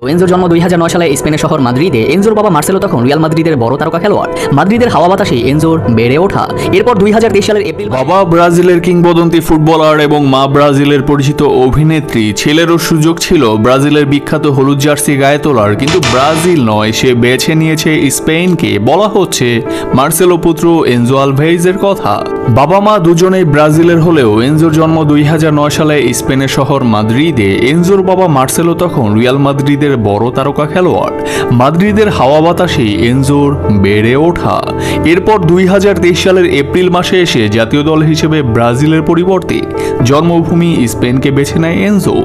এনজোর জন্ম 2009 সালে স্পেনের শহর মাদ্রিদে। এনজোর বাবা মার্সেলো তখন রিয়াল মাদ্রিদের বড় তারকা খেলোয়াড়। মাদ্রিদের হাওয়া বাতাসে এনজোর বেড়ে ওঠা। এরপর 2023 সালের এপ্রিল বাবা ব্রাজিলের কিংবদন্তি ফুটবলার এবং মা ব্রাজিলের পরিচিত অভিনেত্রী। ছেলেরও সুযোগ ছিল ব্রাজিলের বিখ্যাত হলুদ জার্সি গায়ে তোলার, কিন্তু ব্রাজিল নয়, সে বেছে নিয়েছে স্পেনকে। বলা হচ্ছে মার্সেলো পুত্র এনজো আলভেইজের কথা। বাবা মা দুজনেই ব্রাজিলের হলেও এনজোর জন্ম 2009 সালে স্পেনের শহর মাদ্রিদে। এনজোর বাবা মার্সেলো তখন রিয়াল মাদ্রিদের বড় তারকা খেলোয়াড়। মাদ্রিদের হাওয়া বাতাসে এনজোর বেড়ে ওঠা। এরপর 2023 সালের এপ্রিল মাসে এসে জাতীয় দল হিসেবে ব্রাজিলের পরিবর্তে জন্মভূমি স্পেনকে বেছে নেয় এনজো।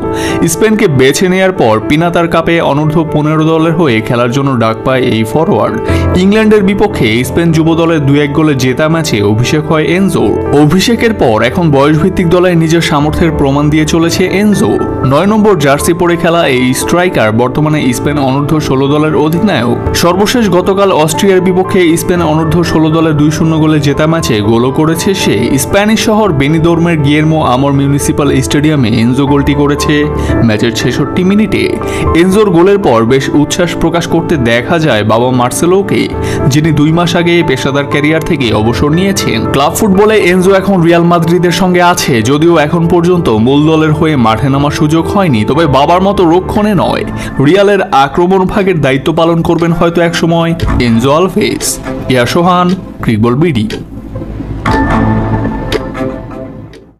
স্পেনকে বেছে নেয়ার পর পিনাতার কাপে অনূর্ধ্ব 15 দলের হয়ে খেলার জন্য ডাক পায় এই ফরোয়ার্ড। ইংল্যান্ডের বিপক্ষে স্পেন যুব দলের 2-1 গোলে জেতা ম্যাচে অভিষেক হয় এনজোর। অভিষেকের পর এখন বয়সভিত্তিক দলে নিজের সামর্থ্যের প্রমাণ দিয়ে চলেছে এনজো। 9 নম্বর জার্সি পরে খেলা এই স্ট্রাইকার বর্তমানে স্পেন অনূর্ধ্ব 16 দলের অধিনায়ক। সর্বশেষ গতকাল অস্ট্রিয়ার বিপক্ষে স্পেন অনূর্ধ্ব 16 দলের 2-0 গোলে জেতা ম্যাচে গোলও করেছে সে। স্প্যানিশ শহর বেনিদোর্মের গিয়েরমো আমর মিউনিসিপাল স্টেডিয়ামে এনজো গোলটি করেছে ম্যাচের 66 মিনিটে। এনজোর গোলের পর বেশ উচ্ছ্বাস প্রকাশ করতে দেখা যায় বাবা মার্সেলোকে, যিনি 2 মাস আগে পেশাদার ক্যারিয়ার থেকে অবসর নিয়েছেন। ক্লাব ফুটবলে এনজো এখন রিয়াল মাদ্রিদের সঙ্গে আছে, যদিও এখন পর্যন্ত মূল দলের হয়ে মাঠে নামার সুযোগ হয়নি। তবে বাবার মতো রক্ষণে নয়, রিয়ালের আক্রমণ ভাগের দায়িত্ব পালন করবেন হয়তো একসময় এনজো আলভেজ। সোহান, ক্রিকবল বিডি।